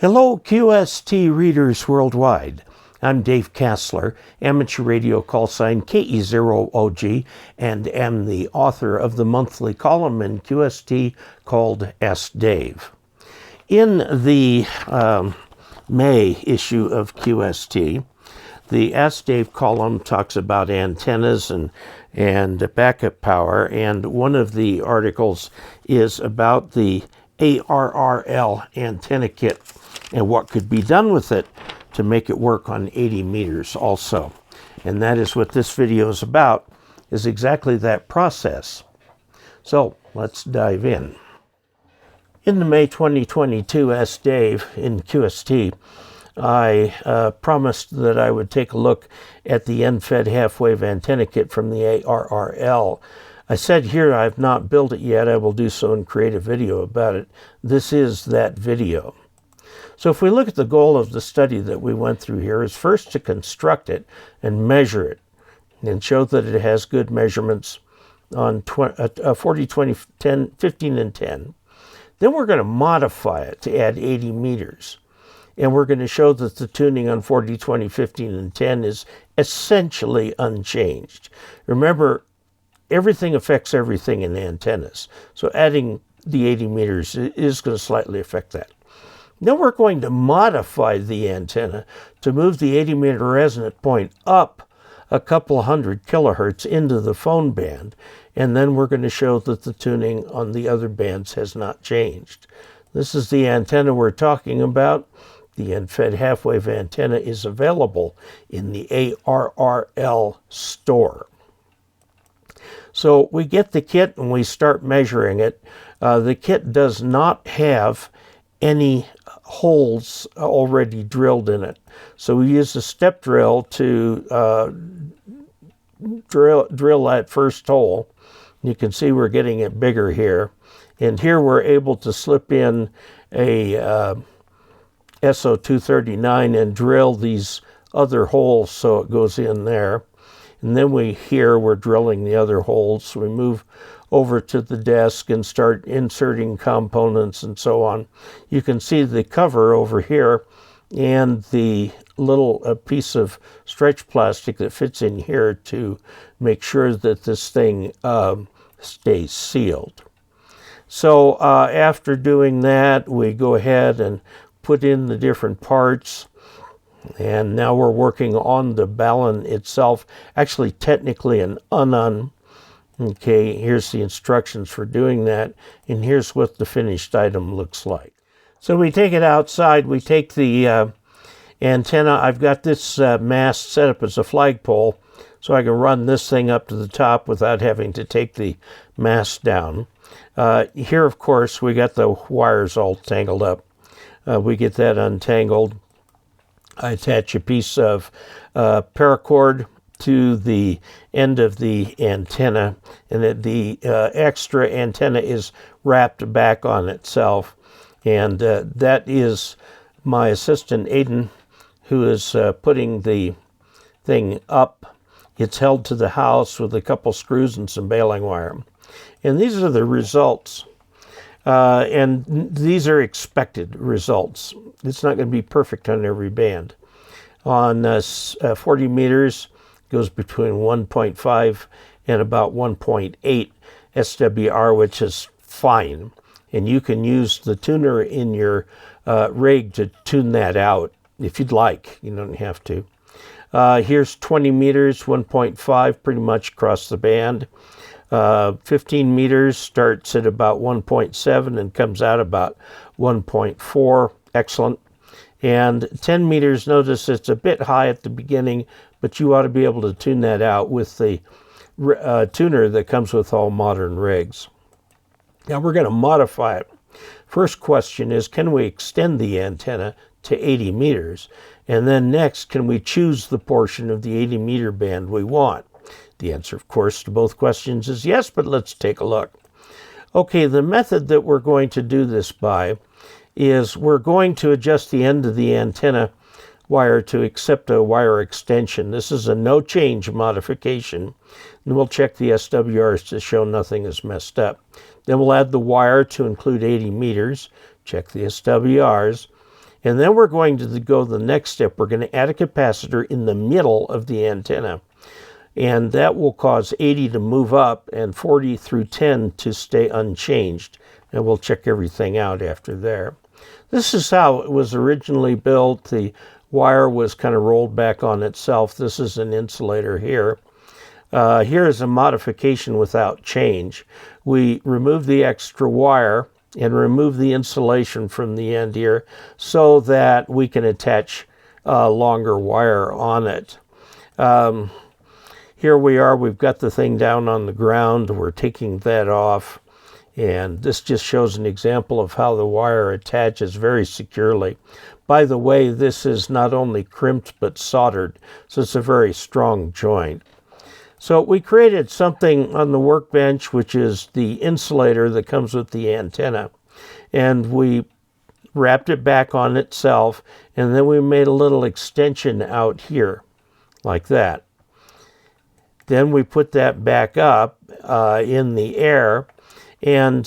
Hello, QST readers worldwide. I'm Dave Kassler, amateur radio call sign KE0OG, and am the author of the monthly column in QST called Ask Dave. In the May issue of QST, the Ask Dave column talks about antennas and backup power, and one of the articles is about the ARRL antenna kit and what could be done with it to make it work on 80 meters also. And that is what this video is about, is exactly that process. So let's dive in. In the May 2022 Ask Dave in QST, I promised that I would take a look at the end-fed half-wave antenna kit from the ARRL. I said here I have not built it yet. I will do so and create a video about it. This is that video. So if we look at the goal of the study that we went through here is first to construct it and measure it and show that it has good measurements on 40, 20, 10, 15, and 10. Then we're going to modify it to add 80 meters. And we're going to show that the tuning on 40, 20, 15, and 10 is essentially unchanged. Remember, everything affects everything in antennas. So adding the 80 meters is going to slightly affect that. Then we're going to modify the antenna to move the 80 meter resonant point up a couple hundred kilohertz into the phone band. And then we're going to show that the tuning on the other bands has not changed. This is the antenna we're talking about. The end-fed half-wave antenna is available in the ARRL store. So we get the kit and we start measuring it. The kit does not have any holes already drilled in it. So we use a step drill to drill that first hole. You can see we're getting it bigger here. And here we're able to slip in a SO239 and drill these other holes so it goes in there. And then we're drilling the other holes. So we move over to the desk and start inserting components and so on. You can see the cover over here and the little piece of stretch plastic that fits in here to make sure that this thing stays sealed. So after doing that, we go ahead and put in the different parts. And now we're working on the balun itself, actually technically an unun. Okay, here's the instructions for doing that, and here's what the finished item looks like. So we take it outside, we take the antenna. I've got this mast set up as a flagpole, so I can run this thing up to the top without having to take the mast down. Here, of course, we got the wires all tangled up. We get that untangled. I attach a piece of paracord to the end of the antenna, and the extra antenna is wrapped back on itself. And that is my assistant, Aiden, who is putting the thing up. It's held to the house with a couple screws and some baling wire. And these are the results. And these are expected results. It's not going to be perfect on every band. On 40 meters, goes between 1.5 and about 1.8 SWR, which is fine. And you can use the tuner in your rig to tune that out if you'd like. You don't have to. Here's 20 meters, 1.5, pretty much across the band. 15 meters starts at about 1.7 and comes out about 1.4. Excellent. And 10 meters, notice it's a bit high at the beginning, but you ought to be able to tune that out with the tuner that comes with all modern rigs. Now we're going to modify it. First question is, can we extend the antenna to 80 meters? And then next, can we choose the portion of the 80 meter band we want? The answer, of course, to both questions is yes, but let's take a look. Okay, the method that we're going to do this by is we're going to adjust the end of the antenna wire to accept a wire extension. This is a no change modification. And we'll check the SWRs to show nothing is messed up. Then we'll add the wire to include 80 meters, check the SWRs, And then we're going to go the next step. We're going to add a capacitor in the middle of the antenna. And that will cause 80 to move up and 40 through 10 to stay unchanged. And we'll check everything out after there. This is how it was originally built. The wire was kind of rolled back on itself. This is an insulator here. Here is a modification without change. We remove the extra wire and remove the insulation from the end here so that we can attach longer wire on it. Here we are, we've got the thing down on the ground, we're taking that off, and this just shows an example of how the wire attaches very securely. By the way, this is not only crimped but soldered, so it's a very strong joint. So we created something on the workbench, which is the insulator that comes with the antenna, and we wrapped it back on itself, and then we made a little extension out here, like that. Then we put that back up in the air, and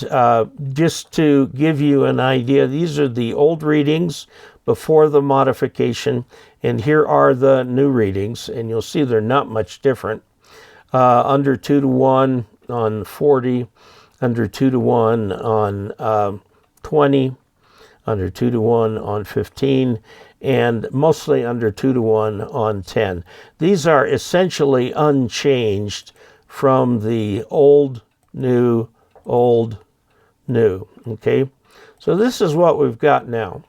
just to give you an idea, these are the old readings before the modification, and here are the new readings, and you'll see they're not much different. Under 2 to 1 on 40, under 2 to 1 on 20, under 2 to 1 on 15, and mostly under 2 to 1 on 10. These are essentially unchanged from the old, new, okay? So this is what we've got now.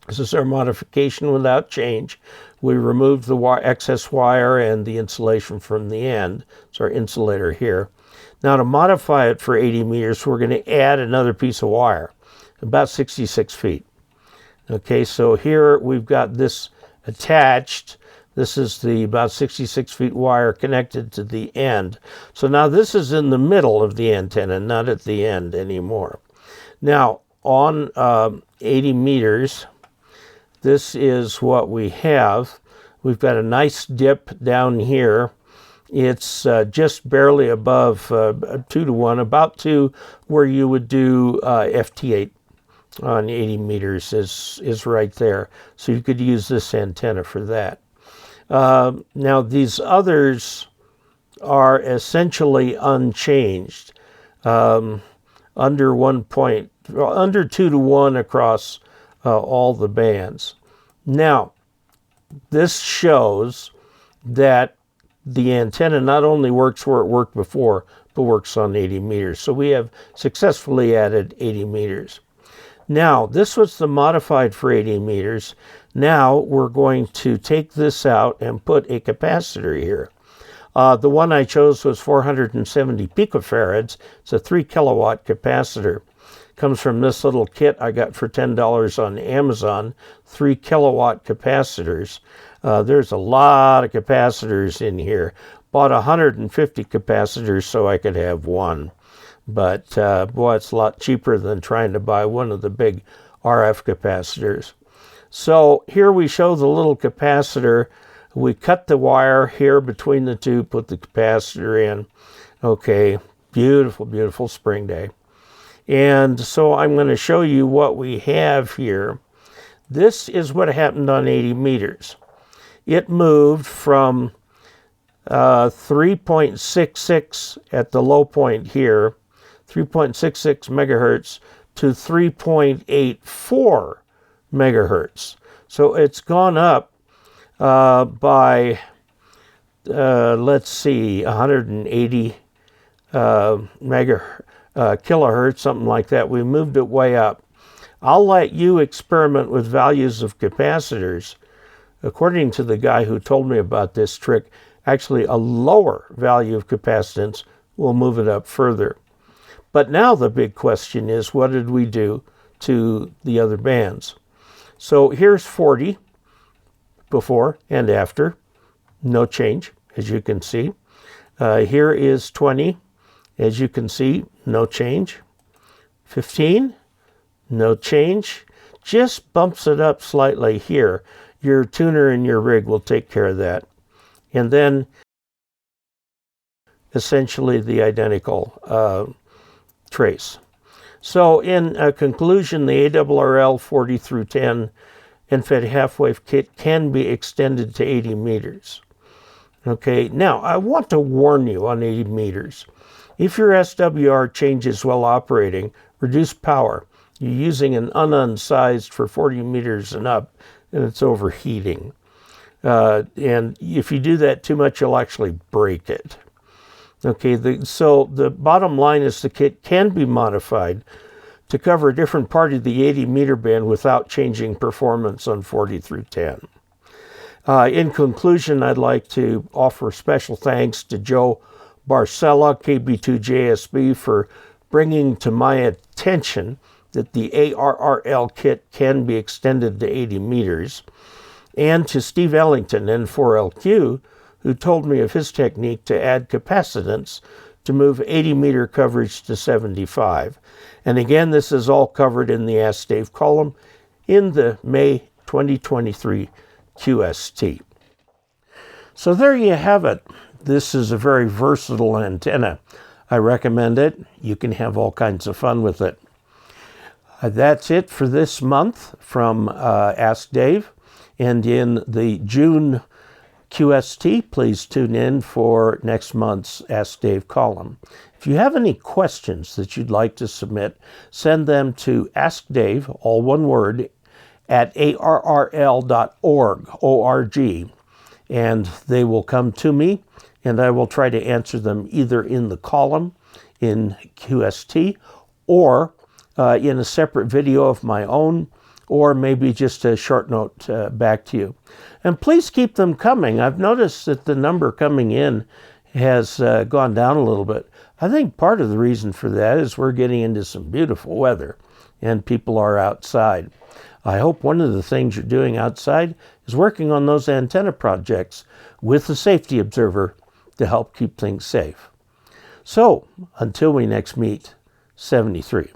This is our modification without change. We removed the excess wire and the insulation from the end. It's our insulator here. Now to modify it for 80 meters, we're going to add another piece of wire, about 66 feet. Okay, so here we've got this attached. This is the about 66 feet wire connected to the end. So now this is in the middle of the antenna, not at the end anymore. Now on 80 meters, this is what we have. We've got a nice dip down here. It's just barely above 2 to 1, about 2 where you would do FT8 on 80 meters is right there. So you could use this antenna for that. Now these others are essentially unchanged. Under 2 to 1 across all the bands. Now, this shows that the antenna not only works where it worked before, but works on 80 meters. So we have successfully added 80 meters. Now, this was the modified for 80 meters. Now we're going to take this out and put a capacitor here. The one I chose was 470 picofarads. It's a 3 kilowatt capacitor. Comes from this little kit I got for $10 on Amazon, 3 kilowatt capacitors. There's a lot of capacitors in here. Bought 150 capacitors so I could have one. But boy, it's a lot cheaper than trying to buy one of the big RF capacitors. So here we show the little capacitor. We cut the wire here between the two, put the capacitor in. Okay, beautiful, beautiful spring day. And so I'm going to show you what we have here. This is what happened on 80 meters. It moved from 3.66 at the low point here, 3.66 megahertz to 3.84 megahertz. So it's gone up by, let's see, 180 kilohertz, something like that. We moved it way up. I'll let you experiment with values of capacitors. According to the guy who told me about this trick, actually a lower value of capacitance will move it up further. But now the big question is, what did we do to the other bands? So here's 40 before and after, no change, as you can see. Here is 20, as you can see, no change. 15, no change. Just bumps it up slightly here. Your tuner and your rig will take care of that. And then essentially the identical trace. So in conclusion, the ARRL 40 through 10 and fed half-wave kit can be extended to 80 meters. Okay, now I want to warn you on 80 meters. If your SWR changes while operating, reduce power. You're using an unsized for 40 meters and up, and it's overheating. And if you do that too much, you'll actually break it. Okay, so the bottom line is the kit can be modified to cover a different part of the 80 meter band without changing performance on 40 through 10. In conclusion, I'd like to offer special thanks to Joe Barcella, KB2JSB, for bringing to my attention that the ARRL kit can be extended to 80 meters, and to Steve Ellington, N4LQ, who told me of his technique to add capacitance to move 80 meter coverage to 75. And again, this is all covered in the Ask Dave column in the May 2023 QST. So there you have it. This is a very versatile antenna. I recommend it. You can have all kinds of fun with it. That's it for this month from Ask Dave. And in the June QST, please tune in for next month's Ask Dave column. If you have any questions that you'd like to submit, send them to AskDave, all one word, at arrl.org, and they will come to me, and I will try to answer them either in the column in QST or in a separate video of my own, or maybe just a short note back to you. And please keep them coming. I've noticed that the number coming in has gone down a little bit. I think part of the reason for that is we're getting into some beautiful weather and people are outside. I hope one of the things you're doing outside is working on those antenna projects with the safety observer to help keep things safe. So, until we next meet, 73.